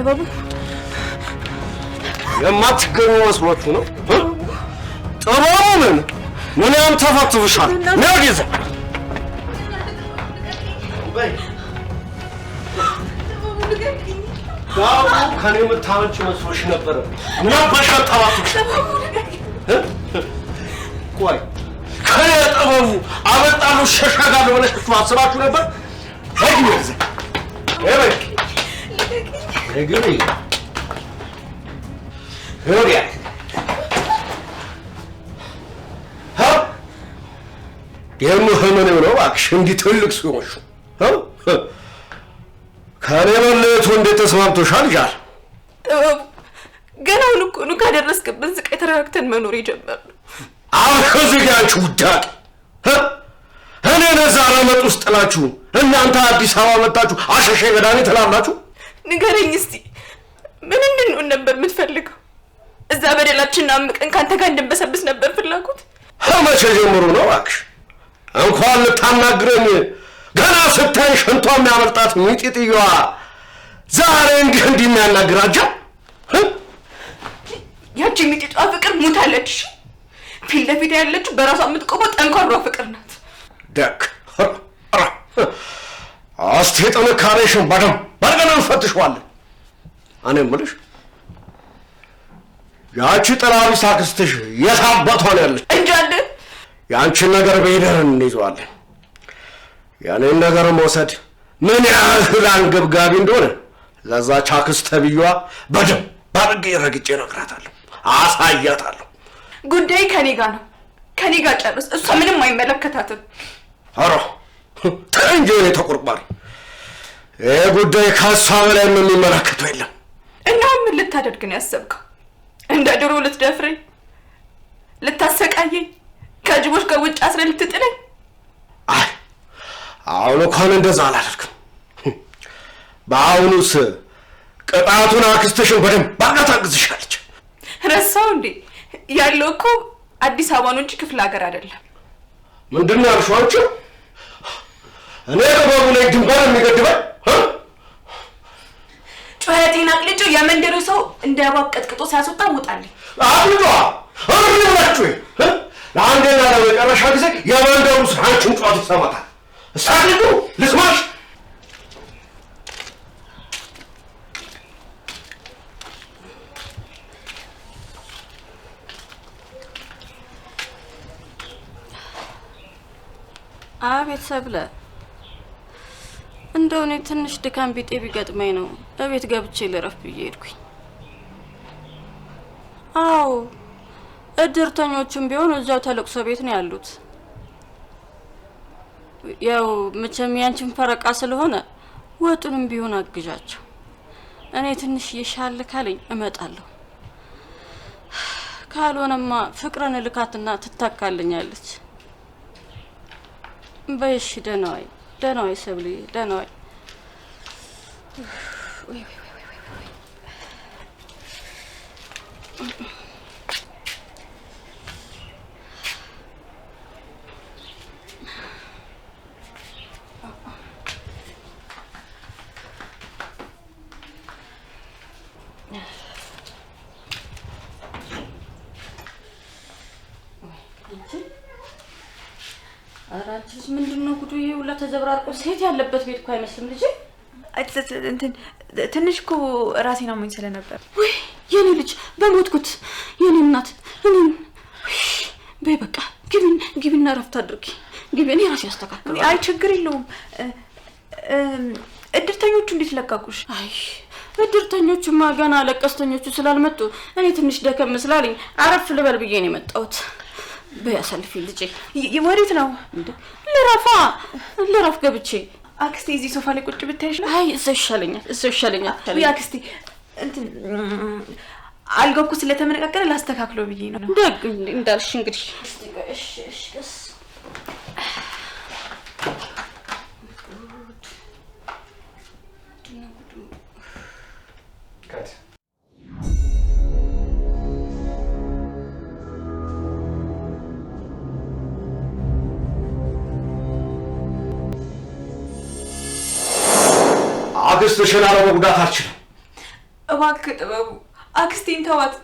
ጥበቡ የማትገኙ መስሏችሁ ነው? ጥበቡ ምንም ተፈትፍሻል። ነው ጊዜ ያው ከኔ የምታመጭ መስሎሽ ነበረ። ምን አባሽ አታባቱሽ? ቆይ ከኔ ጥበቡ አበጣሉ ሸሻጋለሁ ብለሽ አስባችሁ ነበር? ሄድ ይዘ ሄድ ሄግሪ ሄሪያ የምህመን ነው እባክሽ እንዲህ ትልቅ ሲሆንሽ ከኔ በለቱ እንዴት ተስማምቶሻል? ጃል ጥበቡ ገና አሁን እኮ ነው ካደረስክብን ስቃይ ተረጋግተን መኖር የጀመርነው። አሁን ከዚህ ጋር አንቺ ውዳቂ እኔ ነዛ ረመጥ ውስጥ ጥላችሁ እናንተ አዲስ አበባ መጣችሁ አሸሼ ገዳኔ ትላላችሁ። ንገረኝ እስቲ ምን እንድንሆን ነበር የምትፈልገው? እዛ በደላችንን አምቀን ካንተ ጋር እንድንበሰብስ ነበር ፍላጎት? መቼ ጀምሮ ነው እባክሽ? እንኳን ልታናግረኝ ገና ስታይ ሽንቷ የሚያመልጣት ሚጢጥየዋ ዛሬ እንዲህ የሚያናግራጃ ያቺ ሚጢጧ ፍቅር ሞታለች። ፊት ለፊት ያለችው በራሷ የምትቆመው ጠንካሯ ፍቅር ናት። ደክ እስቲ ጥንካሬሽን በደንብ አድርገን እንፈትሸዋለን። እኔ የምልሽ ያቺ ጥላቢስ አክስትሽ የት አባቷ ነው ያለች? እንጃለ የአንቺን ነገር በሄደን እንይዘዋለን። ያኔን ነገር መውሰድ ምን ያህል አንገብጋቢ እንደሆነ ለዛች አክስት ተብዬዋ በደንብ አድርጌ ረግጬ እነግራታለሁ፣ አሳያታለሁ። ጉዳይ ከኔ ጋር ነው። ከኔ ጋር ጨርስ። እሷ ምንም አይመለከታትም። ኧረ ተይ እንጂ እኔ ተቆርቋሪ፣ ይህ ጉዳይ ከእሷ በላይ የሚመለከተው የለም። እና ምን ልታደርግ ነው ያሰብከው? እንደ ድሮ ልትደፍረኝ፣ ልታሰቃየኝ፣ ከጅቦች ጋር ውጭ አስረ ልትጥለኝ? አይ አሁን እንኳን እንደዛ አላደርግም። በአሁኑስ ቅጣቱን አክስትሽን በደንብ አድርጋ ታግዝሻለች። ረሳው እንዴ? ያለው እኮ አዲስ አበባ ነው እንጂ ክፍለ ሀገር አይደለም። ምንድን ነው ያልሽው አንቺ? እኔ ጥበቡ ላይ ድንበር የሚገድበኝ ጩኸቴን አቅልጬ የመንደሩ ሰው እንደ እባብ ቀጥቅጦ ሲያስወጣ ውጣልኝ። አብዷ አብዷችሁ ለአንዴና ለመጨረሻ ጊዜ የመንደሩ ሰው አንቺን ጩኸት ይሰማታል። እስታድዱ ልስማሽ። አቤት ሰብለ፣ እንደው እኔ ትንሽ ድካም ቢጤ ቢገጥመኝ ነው በቤት ገብቼ ልረፍ ብዬ ሄድኩኝ። አዎ እድርተኞቹም ቢሆን እዛው ተለቅሶ ቤት ነው ያሉት። ያው መቼም ያንቺን ፈረቃ ስለሆነ ወጡንም ቢሆን አግዣቸው። እኔ ትንሽ ይሻል ካለኝ እመጣለሁ፣ ካልሆነማ ፍቅርን ልካትና ትታካልኛለች። በይሽ ደህና ዋይ ሰብሊ፣ ደህና ዋይ። አራንቺስ ምንድነው ጉዱ? ይሄ ሁላ ተዘብራርቆ ሴት ያለበት ቤት እኮ አይመስልም ልጄ። እንትን ትንሽ እኮ ራሴን አሞኝ ስለነበር። ወይ የኔ ልጅ በሞትኩት የኔ እናት። እኔን በይ በቃ ግቢና ረፍት አድርጊ። ግቢ፣ እኔ ራሴ አስተካክላለሁ። አይ ችግር የለውም። እድርተኞቹ እንዴት ለቀቁሽ? አይ እድርተኞቹማ ገና ለቀስተኞቹ ስላልመጡ እኔ ትንሽ ደከም ስላለኝ አረፍ ልበል ብዬ ነው የመጣሁት። በያሳልፊ ልጄ። ወዴት ነው? ልረፍ ገብቼ። አክስቴ እዚህ ሶፋ ላይ ቁጭ ብታይሽ ነው? አይ እዛው ይሻለኛል። አክስቴ እንትን አልጋው እኮ ስለተመነቃቀለ ላስተካክለው ብዬ ነው። ደግ እንዳልሽ እንግዲህ። እሺ አክስትሽን አለመጉዳት አልችልም። እባክህ ጥበቡ አክስቴን ተዋት።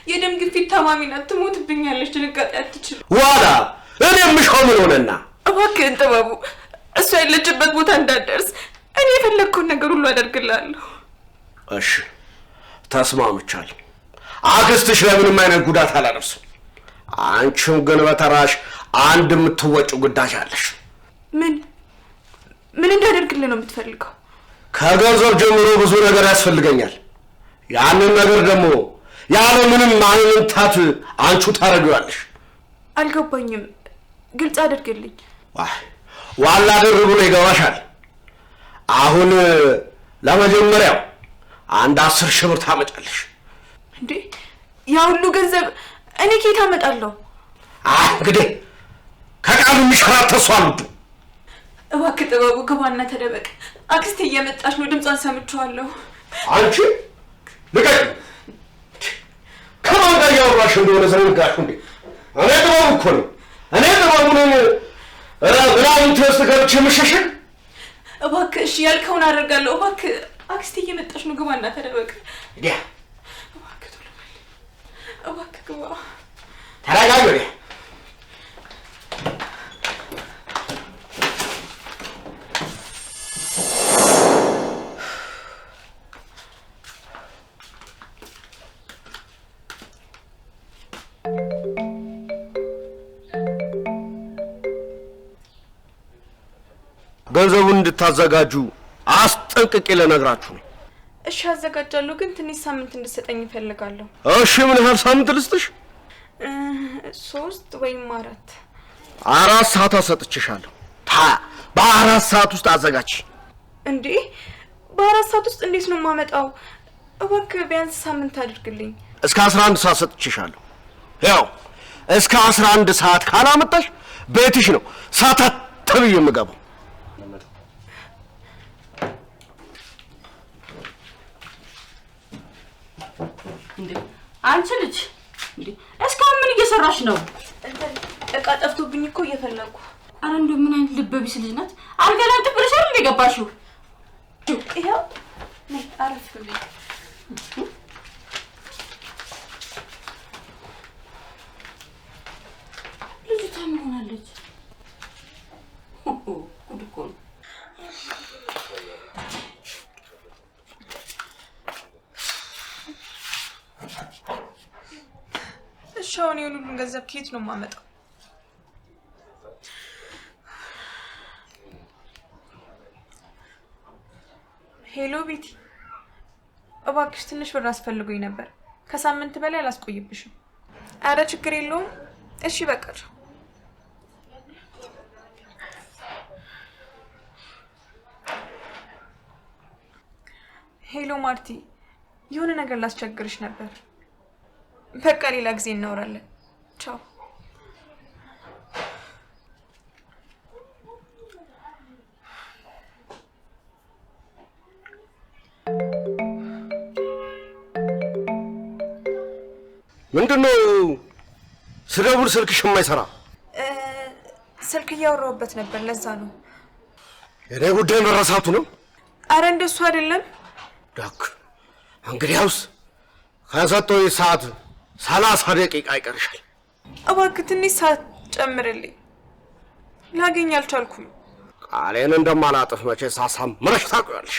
የደም ግፊት ታማሚ ናት፣ ትሞትብኛለች። ድንጋጤ አትችልም። ዋላ እኔ የምሻው ምን ሆነና? እባክህን ጥበቡ እሷ ያለችበት ቦታ እንዳትደርስ እኔ የፈለግኩን ነገር ሁሉ አደርግልሃለሁ። እሺ ተስማምቻለሁ። አክስትሽ ለምንም አይነት ጉዳት አላደርስም። አንቺም ግን በተራሽ አንድ የምትወጪው ግዳጅ አለሽ። ምን እንዳደርግልህ ነው የምትፈልገው? ከገንዘብ ጀምሮ ብዙ ነገር ያስፈልገኛል። ያንን ነገር ደግሞ ያለ ምንም ማንነታት አንቺ ታረጋለሽ። አልገባኝም፣ ግልጽ አድርግልኝ። ዋላ አድርጉ ነው ይገባሻል። አሁን ለመጀመሪያው አንድ 10 ሺህ ብር ታመጣለሽ። እንዴ ያ ሁሉ ገንዘብ እኔ ከየት አመጣለሁ? እንግዲህ ከቃሉ የሚሸራተሱ አሉ። እባክህ ጥበቡ ግባና ተደበቅ። አክስቴ እየመጣች ነው፣ ድምጿን ሰምቼዋለሁ። አንቺ ልቀቂ። ከማን ጋር እያወራሽ እንደሆነ ዘንጋሽ እንዴ? እኔ ጥበቡ እኮ ነው። እኔ ጥበቡ ነኝ። ምናምን ትወስድ ገብቼ የምሸሸግ? እባክህ እሺ ያልከውን አደርጋለሁ። እባክህ አክስቴ እየመጣች ነው፣ ግባና ተደበቅ። እባክህ ቶሎ በል። እባክህ ግባ። ተረጋጊ። ገንዘቡን እንድታዘጋጁ አስጠንቅቄ ለነግራችሁ ነው። እሺ አዘጋጃለሁ፣ ግን ትንሽ ሳምንት እንድትሰጠኝ እፈልጋለሁ። እሺ ምን ያህል ሳምንት ልስጥሽ? 3 ወይም 4። 4 ሰዓት ሰጥቼሻለሁ። በ4 ሰዓት ውስጥ አዘጋጅ። እንዴ በ4 ሰዓት ውስጥ እንዴት ነው የማመጣው? እባክህ ቢያንስ ሳምንት አድርግልኝ። እስከ 11 ሰዓት ሰጥቼሻለሁ። ያው እስከ 11 ሰዓት ካላመጣሽ ቤትሽ ነው ሳታት ተብዬ የምገባው። እንዴ አንቺ ልጅ እንዴ እስካሁን ምን እየሰራሽ ነው? እቃ ጠፍቶብኝ እኮ እየፈለኩ። አረ እንደው ምን አይነት ልበቢስ ልጅ ናት? አልጋ ላይ ጥብረሽ አይደል የገባሽው? ይሄው ነይ አረፍ በይ። ልጅቷ ምን ሆናለች? ጉድ እኮ ነው። እሺ አሁን የሁሉን ገንዘብ ከየት ነው የማመጣው? ሄሎ ቤቲ፣ እባክሽ ትንሽ ብር አስፈልጎኝ ነበር። ከሳምንት በላይ አላስቆይብሽም። አረ ችግር የለውም። እሺ በቃ። ሄሎ ማርቲ፣ የሆነ ነገር ላስቸግርሽ ነበር። በቃ ሌላ ጊዜ እናወራለን። ቻው። ምንድነው ስደውል ስልክሽ የማይሰራ? ስልክ እያወራሁበት ነበር፣ ለዛ ነው። የኔ ጉዳይ መረሳቱ ነው? አረ እንደሱ አይደለም። ዳክ እንግዲያውስ ከሰጠው ሰዓት 30 ደቂቃ ይቀርሻል። እባክህ ትንሽ ሰዓት ጨምርልኝ። ላገኝ አልቻልኩም። ቃሌን እንደማላጥፍ መቼ ሳሳምረሽ ታውቂያለሽ።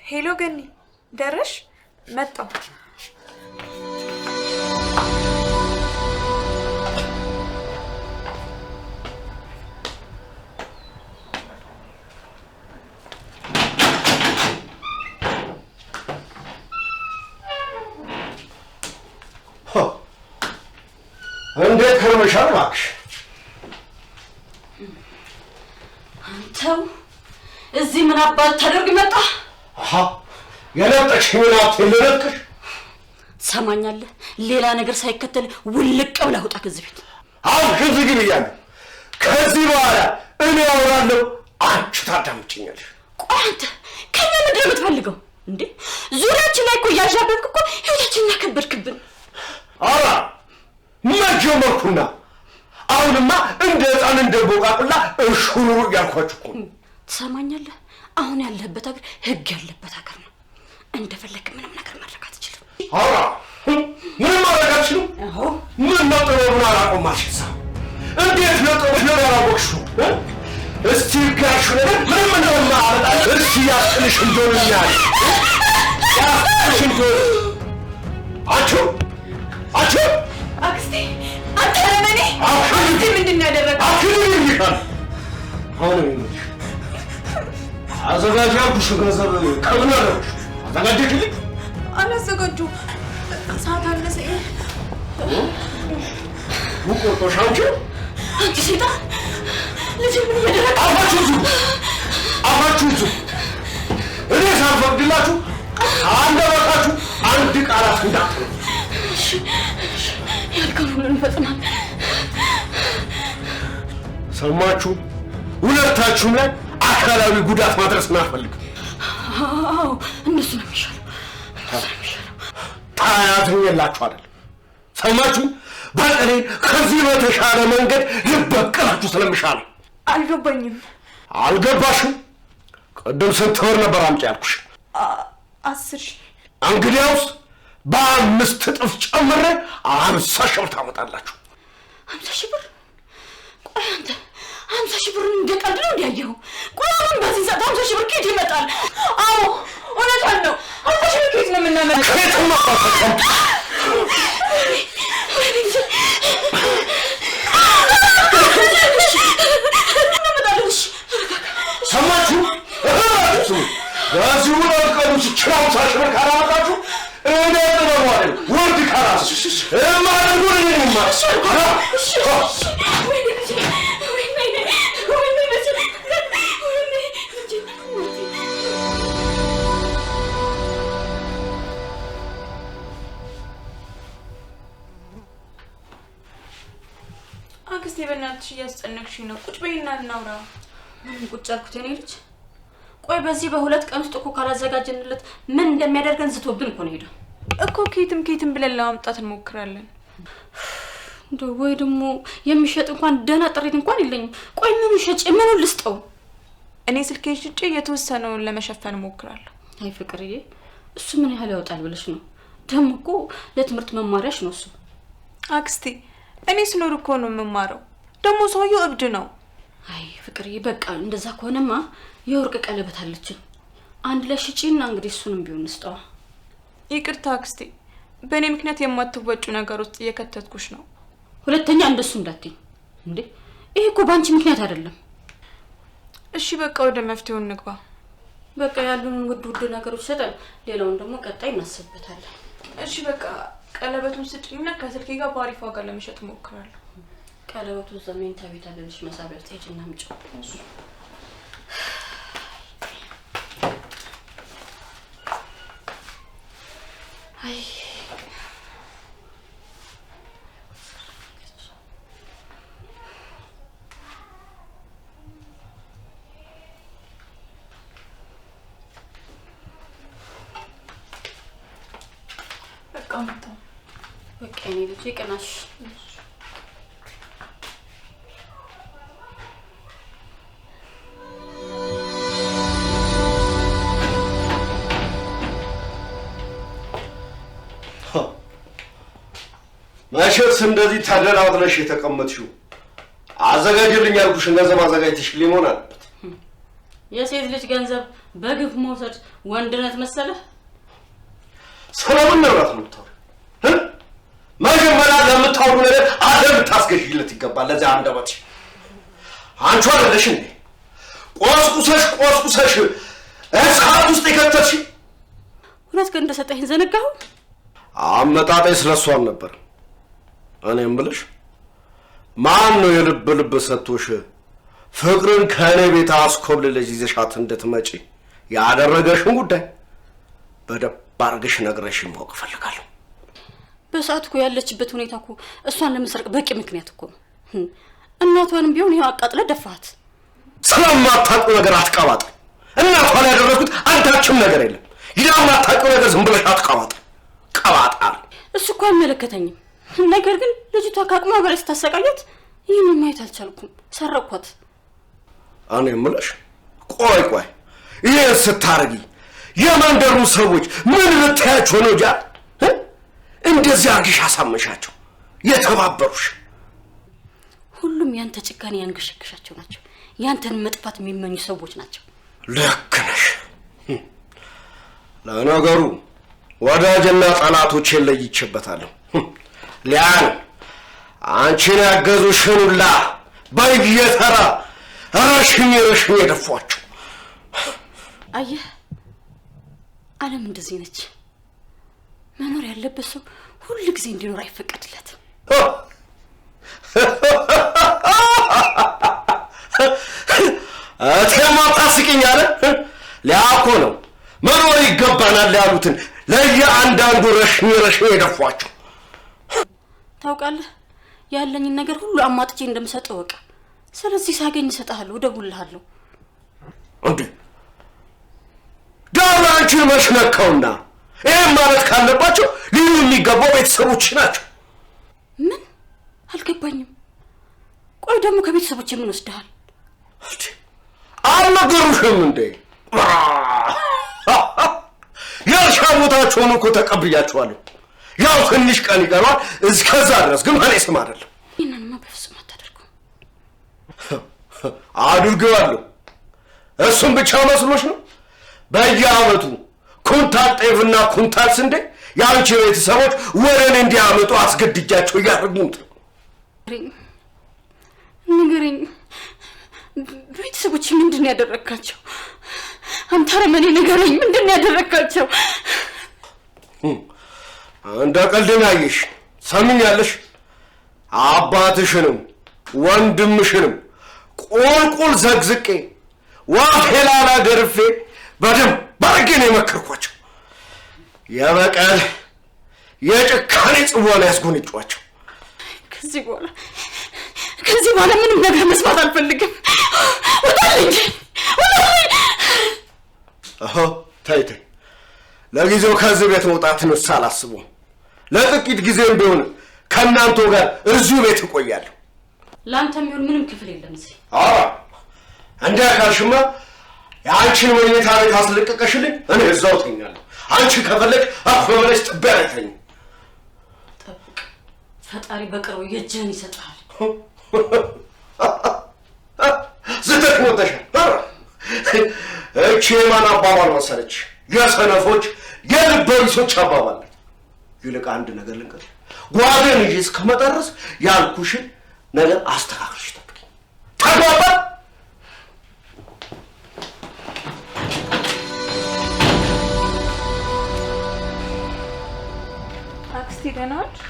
ሄሎ ገኒ፣ ደረሽ? መጣሁ። እንዴት ከርመሻል እባክሽ? አንተው እዚህ ምን አባት ታደርግ መጣ? የለጠሽ ምናት ልለጥሽ? ሰማኛለህ? ሌላ ነገር ሳይከተል ውልቅ ብለህ ውጣ ከዚህ ቤት። አሁን ዝግ ብያለሁ። ከዚህ በኋላ እኔ አወራለሁ፣ አንቺ ታዳምጪኛለሽ። ቆይ አንተ ከኛ ምንድን ነው የምትፈልገው እንዴ? ዙሪያችን ላይ እኮ እያሻበብክ እኮ ህይወታችንን አከበድክብን። አራ ጀመርኩና አሁንማ እንደ ሕፃን እንደ ቦቃቅላ እሹሩ ያልኳችሁ እኮ ትሰማኛለህ? አሁን ያለህበት ሀገር ህግ ያለበት ሀገር ነው። እንደፈለክ ምንም ነገር ማድረግ አትችልም። አውራ ምንም ማድረግ አትችልም? አዎ ምን ነው ጥበቡን አላውቀውም አልሽሳ እንዴት ነው ጥበቡን አላወቅሽው? እስቲ ጋሽ ምንም እንደማያመጣ እስቲ ያስጥልሽ እንደሆነኛል ያስጥልሽ እንደሆነ አንቺ አክስቴ አንተ ለኔ አክስቴ ምንድን ነው ያደረገው? ይልሻል አሁን ይልሽ አዘጋጅ ያልኩሽ ገንዘብ ከምን አደረግሽ? አዘጋጀሽልኝ? አላዘጋጁም። ሰዓት አነሰኝ። ውቆርጦሽ አንቺ ሴጣን ልጅ ምን እያደረገ አፋችሁ ይዙ እኔ ሳልፈቅድላችሁ አንደበታችሁ አንድ ቃላት እንዳትሉ። ያልከውን ሁሉ እንፈጽማለን። ሰማችሁ? ሁለታችሁም ላይ አካላዊ ጉዳት ማድረስን አልፈልግም። አዎ እነሱ ነው የሚሻለው። ታያዝኝላችሁ አይደል? ሰማችሁ? በቀሌ ከዚህ በተሻለ መንገድ ልበቀላችሁ ስለምሻለ። አልገባኝም። አልገባሽም? ቅድም ስንት ብር ነበር አምጪ ያልኩሽ? 10,000። እንግዲያውስ በ5 እጥፍ ጨምሬ 50,000 ብር ታመጣላችሁ። 50,000 ብር? ቆይ አንተ 50,000 ብር እንደ ቀልድ ነው እንዲያየው? ቆይ አሁን በዚህ ሰዓት 50,000 ብር ከየት ይመጣል? አዎ እውነቷን ነው። 50,000 ብር ከየት ነው የምናመጣው? ከየትም አባታችሁ ሰማችሁ? በዚህ ሁለት ቀን ውስጥ ችራው ሳሽረ ካላመጣችሁ እኔ ጥበቡ አይደል ወርድ ካላስ ማለቱን እኔ ማስ አክስቴ በእናትሽ እያስጨነቅሽኝ ነው። ቁጭ በይና እናውራ። ምን ቁጭ አልኩት የኔ ልጅ? ቆይ በዚህ በሁለት ቀን ውስጥ እኮ ካላዘጋጀንለት ምን እንደሚያደርገን ዝቶብን እኮ ነው ሄደው እኮ ኬትም ብለን ለማምጣት እንሞክራለን። እንደው ወይ ደግሞ የሚሸጥ እንኳን ደህና ጥሪት እንኳን የለኝም። ቆይ ምኑን ሸጬ ምኑን ልስጠው? እኔ ስልኬን ሽጬ የተወሰነውን ለመሸፈን እሞክራለሁ። አይ ፍቅርዬ፣ እሱ ምን ያህል ያወጣል ብለሽ ነው? ደግሞ እኮ ለትምህርት መማሪያሽ ነው እሱ። አክስቴ እኔ ስኖር እኮ ነው የምማረው። ደግሞ ሰውየው እብድ ነው። አይ ፍቅርዬ፣ በቃ እንደዛ ከሆነማ የወርቅ ቀለበት አለችን። አንድ ላይ ሽጪና እንግዲህ እሱንም ቢሆን እንስጠዋ። ይቅርታ አክስቴ፣ በእኔ ምክንያት የማትወጩ ነገር ውስጥ እየከተትኩሽ ነው። ሁለተኛ እንደሱ እንዳትይ እንዴ! ይሄ እኮ ባንቺ ምክንያት አይደለም። እሺ በቃ ወደ መፍትሄው እንግባ። በቃ ያሉን ውድ ነገሮች ሰጠን፣ ሌላውን ደግሞ ቀጣይ እናስብበታለን። እሺ በቃ ቀለበቱን ስጪኝና ከስልኬ ጋር በአሪፍ ዋጋ ለመሸጥ እሞክራለሁ። ቀለበቱ ዘመን ታቤት አለልሽ መሳቢያ ውስጥ ሄጂና አምጪው። አይ በቃ መጣሁ። በቃ እኔ ልጅ ይቀናሽ። መቼስ እንደዚህ ተደራድረሽ የተቀመጥሽው አዘጋጅልኝ ያልኩሽን ገንዘብ አዘጋጅተሽልኝ መሆን አለበት። የሴት ልጅ ገንዘብ በግፍ መውሰድ ወንድነት መሰለህ? ስለምን ንብረት ነው የምታወሪው? መጀመሪያ ለምታወሩ ነገር አደብ ታስገዥለት ይገባል። ለዚህ አንደበትሽ አንቺ አይደለሽ እንዴ ቆስቁሰሽ እሳት ውስጥ የከተትሽ? ሁለት ቀን እንደሰጠኝ ዘነጋሁ። አመጣጤ ስለሷ ነበር። እኔም ብለሽ ማን ነው የልብ ሰጥቶሽ ፍቅርን ከኔ ቤት አስኮብልለሽ ይዘሻት እንድትመጪ ያደረገሽን ጉዳይ በደንብ አድርገሽ ነግረሽኝ ማወቅ እፈልጋለሁ። በሰዓቱ እኮ ያለችበት ሁኔታ እኮ እሷን ለመስረቅ በቂ ምክንያት እኮ ነው። እናቷንም ቢሆን ይኸው አቃጥለህ ደፋት። ስለማታውቂው ነገር አትቀባጥ። እናቷን ያደረኩት አንዳችም ነገር የለም። ይላማታውቂው ነገር ዝም ብለሽ አትቀባጥ። ቀባጣ እሱ እኮ አይመለከተኝም። ነገር ግን ልጅቷ ከአቅሟ በላይ ስታሰቃያት ይህንን ማየት አልቻልኩም። ሰረኳት። እኔ የምልሽ ቆይ ይሄን ስታረጊ የመንደሩ ሰዎች ምን ልታያቸው ነው? ጃ እንደዚህ አርግሽ አሳመሻቸው የተባበሩሽ? ሁሉም ያንተ ጭካኔ ያንገሸገሻቸው ናቸው። ያንተን መጥፋት የሚመኙ ሰዎች ናቸው። ልክ ነሽ። ለነገሩ ወዳጅና ጠላቶቼን ለይቼበታለሁ። ሊያን አንቺን ያገዙሽን ሁላ በየተራ ረሽኝ የደፏቸው። አየህ፣ ዓለም እንደዚህ ነች። መኖር ያለበት ሰው ሁሉ ጊዜ እንዲኖር አይፈቀድለትም። ተማጣ ስቂኛለ ሊያኮ ነው መኖር ይገባናል ያሉትን ለየአንዳንዱ ረሽኝ የደፏቸው። ታውቃለህ፣ ያለኝን ነገር ሁሉ አማጥቼ እንደምሰጠው ወቃ። ስለዚህ ሳገኝ እሰጥሃለሁ፣ እደውልልሃለሁ። እንዴ ዳራንቺን መሽነካውና ይሄን ማለት ካለባቸው ልዩ የሚገባው ቤተሰቦች ናቸው። ምን አልገባኝም። ቆይ ደግሞ ከቤተሰቦች ምን ወስደሃል? አልነገሩሽም እንዴ? ያሻሙታቸውን እኮ ተቀብያቸዋለሁ። ያው ትንሽ ቀን ይቀራል። እስከዛ ድረስ ግን ማን ይስማ አይደለም። ይሄንንማ በፍጹም አታደርገው። አድርገዋለሁ። እሱም ብቻ መስሎሽ ነው? በየዓመቱ ኩንታል ጤፍና ኩንታል ስንዴ የአንቺ ቤተሰቦች ወደ እኔ እንዲያመጡ አስገድጃቸው እያደረጉት ነው። ንገረኝ፣ ቤተሰቦች ምንድን ያደረካቸው? አንተ አረመኔ ንገረኝ፣ ምንድን ያደረካቸው? እንደ ቀልድም ያየሽ ሰምኛለሽ። አባትሽንም ወንድምሽንም ቁልቁል ዘግዝቄ ዋፌላላ ገርፌ በደንብ ባርጌ ነው የመከርኳቸው። የበቀል የጭካኔ ጽዋን ያስጎንጯቸው። ከዚህ በኋላ ምንም ነገር መስማት አልፈልግም። ወጣልኝ። ተይ ለጊዜው ከዚህ ቤት መውጣትን ሳላስበው ለጥቂት ጊዜም ቢሆን ከእናንተ ጋር እዚሁ ቤት እቆያለሁ። ለአንተ የሚሆን ምንም ክፍል የለም እዚህ። እንደ ካልሽማ የአንቺን መኝታ ቤት አስለቀቀሽልኝ እኔ እዛው ተኛለሁ። አንቺ ከፈለግሽ አፈመለሽ ጥቢያ አይተኝ። ጠብቅ፣ ፈጣሪ በቅርቡ የእጅህን ይሰጥሃል። ዝተሽ ሞተሻል። እቺ የማን አባባል መሰለች? የሰነፎች የልበቢሶች አባባል። ይልቅ አንድ ነገር ልንገርሽ፣ ጓዴን ይዤ እስከመጣ ድረስ ያልኩሽን ነገር አስተካክልሽ ጠብቂ። ተግባባን? አክስቴ ደህና ነሽ?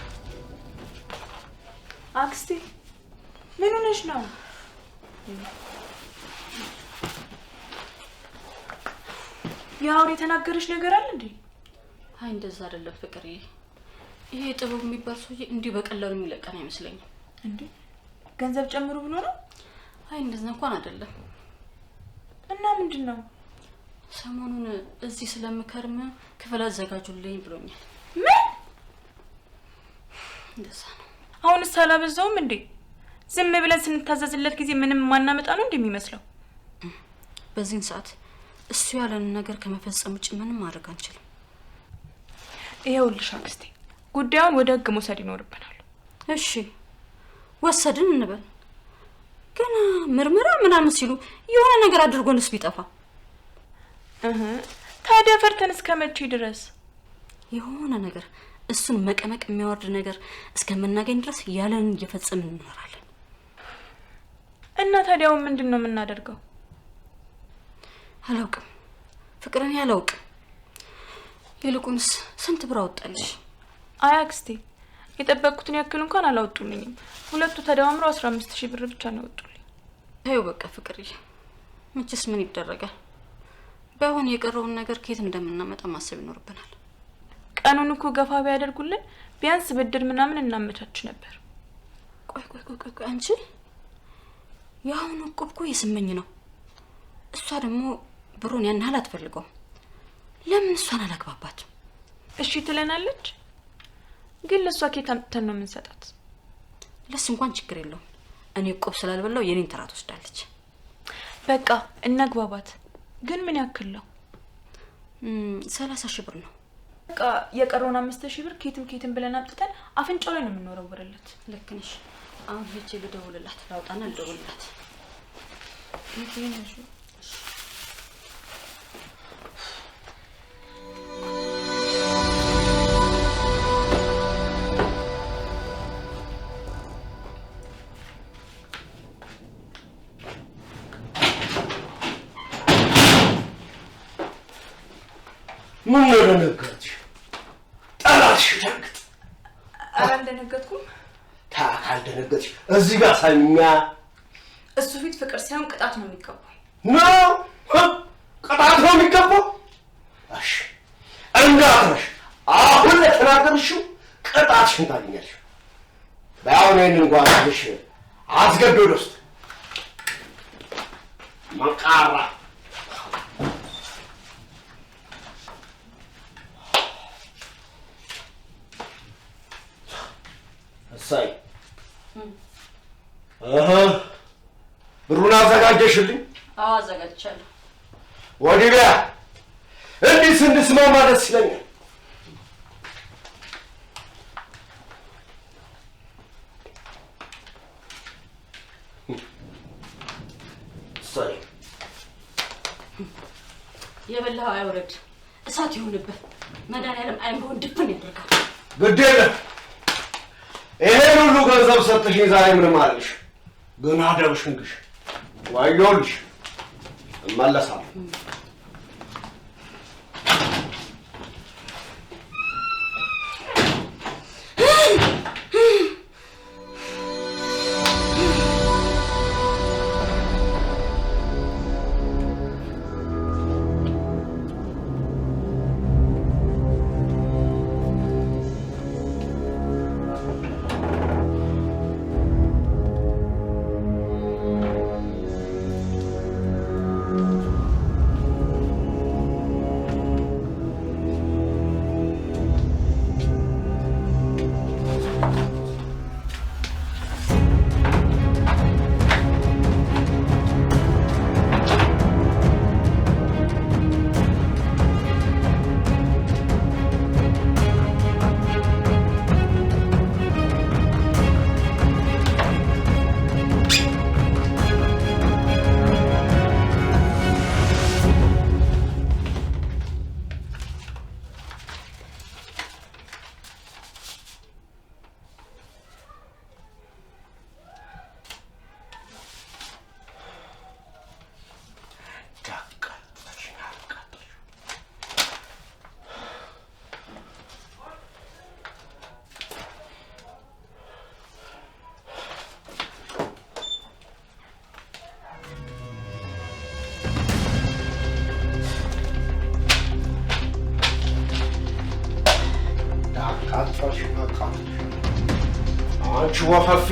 አክስቴ ምን ሆነሽ ነው? ያው የተናገረሽ ነገር አለ እንዴ? አይ እንደዛ አይደለም ፍቅርዬ። ይሄ ጥበብ የሚባል ሰውዬ እንዲሁ በቀላሉ የሚለቀን አይመስለኝም። እንዴ ገንዘብ ጨምሩ ብሎ ነው? አይ እንደዛ እንኳን አይደለም። እና ምንድነው? ሰሞኑን እዚህ ስለምከርም ክፍል አዘጋጁልኝ ብሎኛል። ምን? እንደዛ ነው። አሁንስ አላበዛውም እንዴ? ዝም ብለን ስንታዘዝለት ጊዜ ምንም ማናመጣ ነው እንደሚመስለው? በዚህን ሰዓት እሱ ያለን ነገር ከመፈጸም ውጭ ምንም ማድረግ አንችልም። ይኸውልሽ አክስቴ፣ ጉዳዩን ወደ ህግ መውሰድ ይኖርብናል። እሺ ወሰድን እንበል፣ ግን ምርመራ ምናምን ሲሉ የሆነ ነገር አድርጎንስ ቢጠፋ? ታዲያ ፈርተን እስከመቼ ድረስ? የሆነ ነገር እሱን መቀመቅ የሚያወርድ ነገር እስከምናገኝ ድረስ ያለንን እየፈጸምን እንኖራለን። እና ታዲያው ምንድነው የምናደርገው? አላውቅም ፍቅርን፣ አላውቅም። ይልቁንስ ስንት ብር አወጣልሽ? አይ አክስቴ፣ የጠበቅኩትን ያክል እንኳን አላወጡልኝም። ሁለቱ ተደማምረው 15000 ብር ብቻ ነው ያወጡልኝ። ታዩ በቃ ፍቅርዬ፣ መቼስ ምን ይደረጋል። ባይሆን የቀረውን ነገር ከየት እንደምናመጣ ማሰብ ይኖርብናል። ቀኑን እኮ ገፋ ቢያደርጉልን ቢያንስ ብድር ምናምን እናመቻች ነበር። ቆይ አንቺ ያሁን እኮ የስመኝ ነው። እሷ ደግሞ ብሩን ያን ያህል አትፈልገውም። ለምን እሷን አላግባባትም? እሺ ትለናለች። ግን ለሷ ኬት አምጥተን ነው የምንሰጣት? ለሱ እንኳን ችግር የለውም። እኔ ቆብ ስላልበላው የኔን ተራት ወስዳለች። በቃ እናግባባት። ግን ምን ያክል ነው? 30,000 ብር ነው። በቃ የቀረውን 5,000 ብር ኬትም ብለን አምጥተን አፍንጫው ላይ ነው የምንወረውርለት። ልክ ነሽ። አሁን ሄጄ ልደውልላት፣ ላውጣና ልደውልላት። ምን ደነገጥሽ? ጠላትሽ ደንግጥ። አልደነገጥኩም። ታካል ደነገጥሽ። እዚህ ጋር ሳይኛ እሱ ፊት ፍቅር ሳይሆን ቅጣት ነው የሚገባው። ነው ቅጣት ነው የሚገባው? እሺ እንዳትረሽ። አሁን ለተናገርሽው ቅጣትሽን ታገኛለሽ። ባይሆን ይሄንን ጓዳሽ አስገድዶ ውስጥ መቃራ ሳይ ብሩን አዘጋጀሽልኝ? አዎ አዘጋጅቻለሁ። ወዲያ እንዲህ ስንስማማ ደስ ይለኛል። ሳይ የበላው አይወረድ እሳት ይሁንበት። መድኃኒዓለም አይምሮን ድፍን ያደርጋል። ግድ የለም ይሄን ሁሉ ገንዘብ ሰጥሽኝ ዛሬ ምንም አለሽ? ግን አደብሽን ግሽ ዋዮልሽ እመለሳለሁ። አንቺ ወፈፌ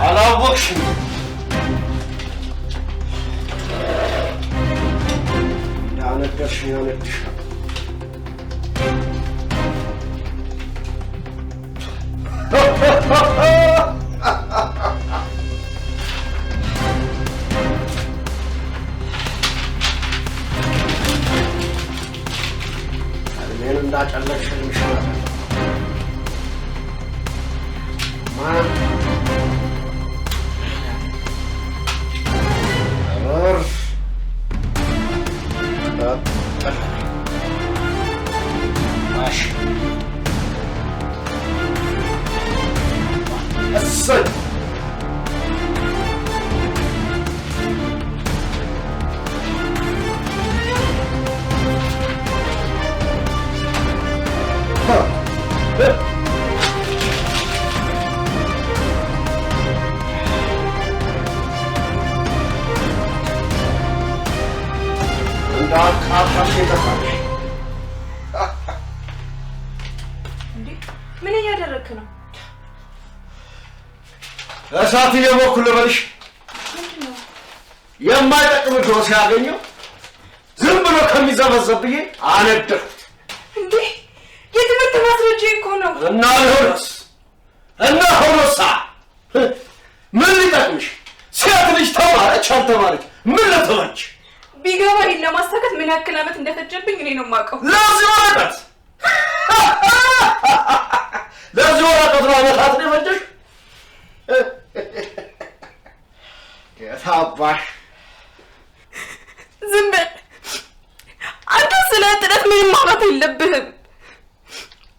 አላወቅሽም? እንዳነገርሽኝ አነግርሻለሁ። እኔን እንዳጨለቅሽኝ ይሻላል። እሰይ ምን እያደረክ ነው? እሳት እየሞኩ ልበልሽ። የማይጠቅም ጆሮ ሲያገኘው ዝም ዝም ብሎ ከሚዘበዘብ ብዬ አነደርኩት። እንዴ የትምህርት ማስረጃ እኮ ነው። እና ሆኖሳ ምን ሊጠቅምሽ? ሴት ልጅ ተማረች አልተማረች ምን ልትሆንች? ቢገባኝ ለማሳካት ምን ያክል ዓመት እንደፈጀብኝ እኔ ነው የማውቀው። ለዚህ ወረቀት ነው ዓመታት ነው የፈጀሽ? የታባሽ ዝም በል አንተ። ስለ ጥረት ምንም ማውራት የለብህም።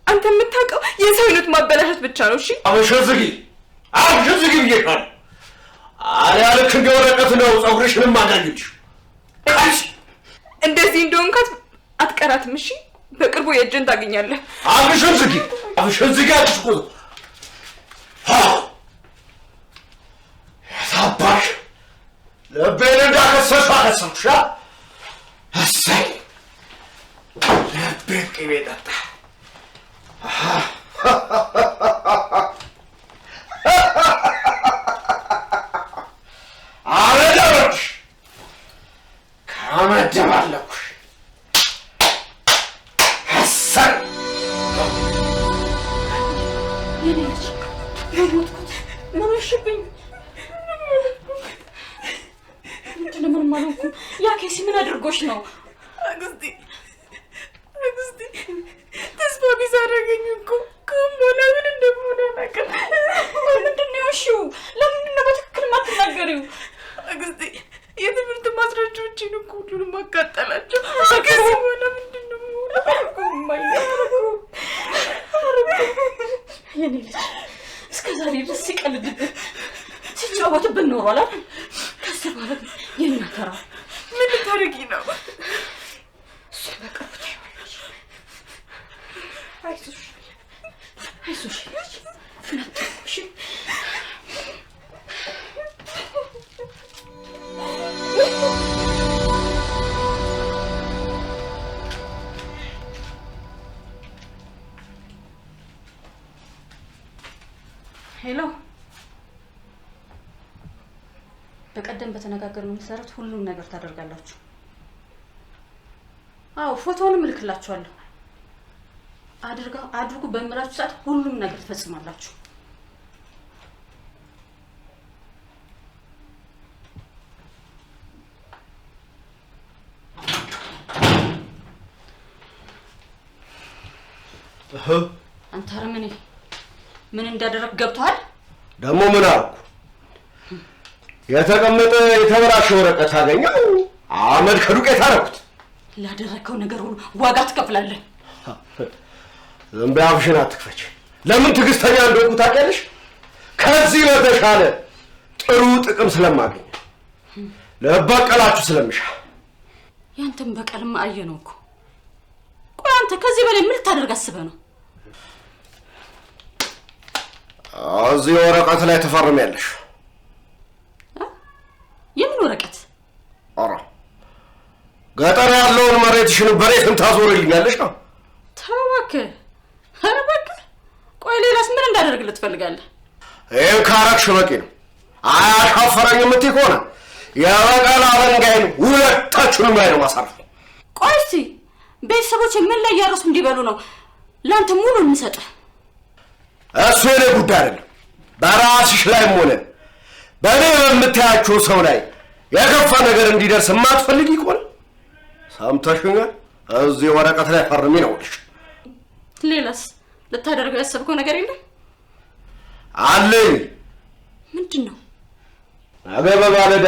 አንተ የምታውቀው የሰው ሕይወት ማበላሸት ብቻ ነው። እሺ አብሽን ዝጊ ብዬሻለሁ። አሊያ ልክ እንደ ወረቀት ነው ፀጉርሽንም ማጋኘሽ። እንደዚህ እንደሆንካት አትቀራትም። እሺ በቅርቡ የእጅን ታገኛለህ። አብሽን ዝጊ አትሽቁ። የታባሽ ልቤን እንዳከሰሱ አከሰሱሽ። እሰይ ልቤን ቅቤ ጠጣ። አረደበሽ ካመደባለኩሽ። እሰይ የኔ ልጅ የሞትኩት ምን ሆንሽብኝ? ምንድን ነው? ምንም አልሆንኩም። ያ ኬሲ ምን አድርጎሽ ነው? አክስቴ ተስፋ ቢስ አደረገኝ እኮ። ከአሁን በኋላ ምን እንደምሆን አላውቅም። ምንድን ነው የሆንሽው? ለምንድን ነው በትክክል የማትናገሪው? አክስቴ የትምህርት ማስረጃዎችን እኮ ሁሉንም አቃጠላቸው። ከዚህ በኋላ ምንድን ነው የምሆነው? የኔ ልጅ እስከ ዛሬ ድረስ ሲቀልድብን ሲጫወትብን ኖሯል አይደል? ከዚህ በኋላ ግን የእኛ ተራ። ምን ልታደርጊ ነው? እሱ በቅርቡ ታይዋለሽ። አይዞሽ ፍናትሽ ሄሎ። በቀደም በተነጋገርነው መሰረት ሁሉም ነገር ታደርጋላችሁ። አዎ ፎቶውንም እልክላችኋለሁ። አድርጉ በምላችሁ ሰዓት ሁሉም ነገር ትፈጽማላችሁ። አንተ አረመኔ ምን እንዳደረግ ገብቷል? ደግሞ ምን አልኩ? የተቀመጠ የተበላሸ ወረቀት አገኘው አመድ ከዱቄት አደረኩት። ላደረከው ነገር ሁሉ ዋጋ ትከፍላለህ። ዝም በይ አፍሽን አትክፈች። ለምን ትዕግስተኛ እንደሆንኩ ታውቂያለሽ? ከዚህ በተሻለ ጥሩ ጥቅም ስለማገኝ ለበቀላችሁ ስለምሻ። ያንተም በቀልማ አየነው እኮ። ቆይ አንተ ከዚህ በላይ ምን ልታደርግ አስበህ ነው? እዚህ ወረቀት ላይ ተፈርሚያለሽ። የምን ወረቀት? ኧረ ገጠር ያለውን መሬትሽን በሬትን ታዞርልኛለሽ ነው። ተው እባክህ። ኧረ እባክህ። ቆይ ሌላስ ምን እንዳደርግልህ ትፈልጋለህ? ይህን ካረግሽ በቂ ነው። አያሻፈረኝ የምትይ ከሆነ የበቀል አበንጋይን ሁለታችሁንም ላይ ነው ማሳረፍ። ቆይ እስኪ ቤተሰቦች ምን ላይ እያረሱ እንዲበሉ ነው ለአንተ ሙሉ የምሰጥህ? እሱ የኔ ጉዳይ አይደለም። በራስሽ ላይም ሆነ በእኔ በምታያቸው ሰው ላይ የከፋ ነገር እንዲደርስ የማትፈልጊ ከሆነ ሰምተሽኛል፣ እዚህ ወረቀት ላይ ፈርሚ ነው ልሽ። ሌላስ ልታደርገው ያሰብከው ነገር የለም? አለኝ። ምንድን ነው? ነገ በማለዳ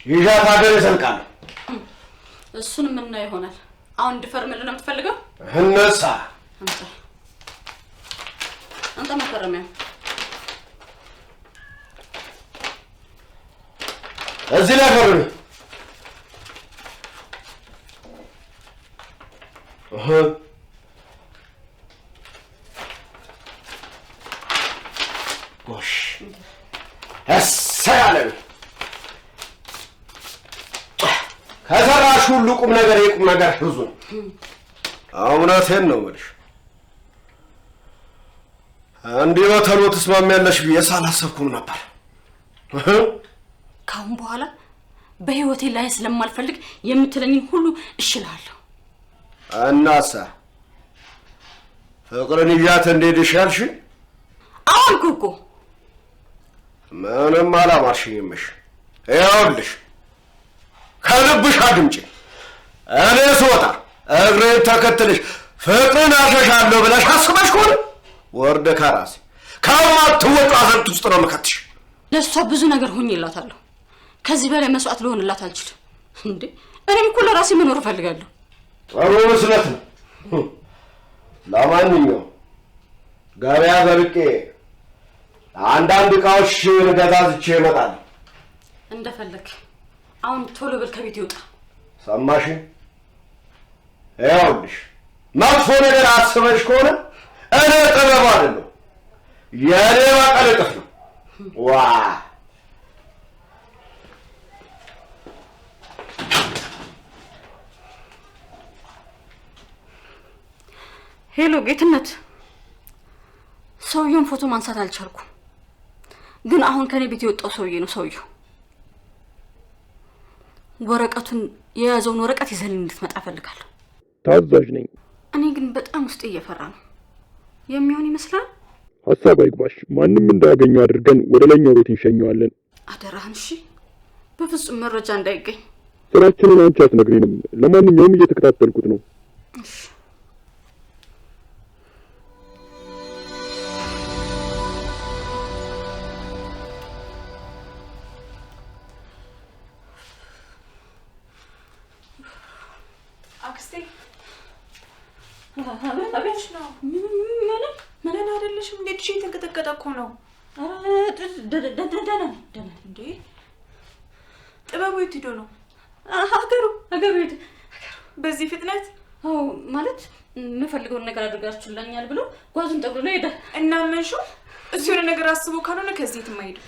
ይዣት ሀገር እሰልቃለሁ። እሱን የምናየው ይሆናል። አሁን እንድፈርምልህ ነው የምትፈልገው? እነሳ አንተ መፈረሚያ እዚህ ላይ ፈርሚ። ጎሽ እሰያለሁ። ከሰራሽ ሁሉ ቁም ነገር የቁም ነገር ብዙ ነው። እውነቴን ነው የምልሽ። እንዲህ በተሎ ትስማሚያለሽ ብዬ ሳላሰብኩም ነበር። ካሁን በኋላ በህይወቴ ላይ ስለማልፈልግ የምትለኝን ሁሉ እሽላለሁ። እናሳ ፍቅርን ይያት እንደድሻልሽ አልኩ። ምንም አላማርሽኝምሽ። ይኸውልሽ ከልብሽ አድምጪ። እኔ ስወጣ እግሬን ተከትለሽ ፍቅርን አሸሻለሁ ብለሽ አስበሽ ከሆነ ወርደ ከራሴ ከማትወጡ አዘንት ውስጥ ነው የምከትሽ። ለእሷ ብዙ ነገር ሆኜላታለሁ። ከዚህ በላይ መስዋዕት ልሆንላት አልችልም። እንዴ እኔም እኮ ለራሴ መኖር እፈልጋለሁ። ጥሩ መስለት ነው። ለማንኛውም ገበያ ገብቄ አንዳንድ ዕቃዎች ገዛዝቼ እመጣለሁ። እንደፈለክ። አሁን ቶሎ በል ከቤት ይውጣ። ሰማሽ? ይኸውልሽ መጥፎ ነገር አስበሽ ከሆነ እኔ ጥበብ አይደለሁ የኔ በቀል እጥፍ ነው። ዋ ሄሎ ጌትነት፣ ሰውየውን ፎቶ ማንሳት አልቻልኩም፣ ግን አሁን ከኔ ቤት የወጣው ሰውዬ ነው። ሰውየው ወረቀቱን የያዘውን ወረቀት ይዘህልኝ እንድትመጣ እፈልጋለሁ። ታዛዥ ነኝ። እኔ ግን በጣም ውስጤ እየፈራ ነው። የሚሆን ይመስላል። ሀሳብ አይግባሽ። ማንም እንዳያገኘው አድርገን ወደ ላይኛው ቤት እንሸኘዋለን። አደራህን። እሺ፣ በፍጹም መረጃ እንዳይገኝ። ስራችንን አንቺ አትነግሪንም። ለማንኛውም እየተከታተልኩት ነው። እሺ። አክስቴ አቤት ነው። ምን አይደለሽም? እንዴት እሺ? የተንቀጠቀጠ እኮ ነው። ደህና እንዴ? ጥበቡ የት ሄዶ ነው? ሀገሩ ሄደ። በዚህ ፍጥነት? አዎ፣ ማለት የምፈልገውን ነገር አድርጋችሁልኛል ብሎ ጓዙን ጠቅልሎ ሄደ። እና መንሹ እሱ የሆነ ነገር አስቦ ካልሆነ ከዚህ የትም አይሄድም።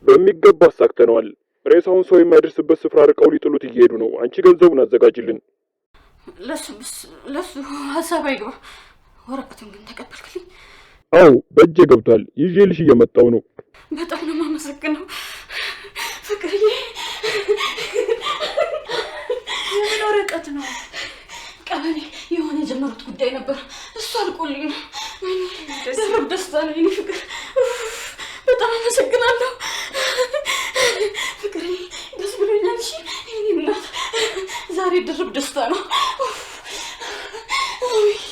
በሚገባ አሳክተነዋል። ሬሳውን ሰው የማይደርስበት ስፍራ ርቀው ሊጥሉት እየሄዱ ነው። አንቺ ገንዘቡን አዘጋጅልን። ለሱ ሀሳብ አይግባ። ወረቀቱን ግን ተቀበልክልኝ? አዎ በእጄ ገብቷል። ይዤልሽ እየመጣው ነው። በጣም ነው የማመሰግነው ፍቅርዬ። የምን ወረቀት ነው? ቀበሌ የሆነ የጀመሩት ጉዳይ ነበር። እሱ አልቆልኝ ነው። ድርብ ደስታ ነው የኔ ፍቅር። በጣም አመሰግናለሁ ፍቅርዬ። ደስ ብሎኛል። እሺ የኔ እናት፣ ዛሬ ድርብ ደስታ ነው።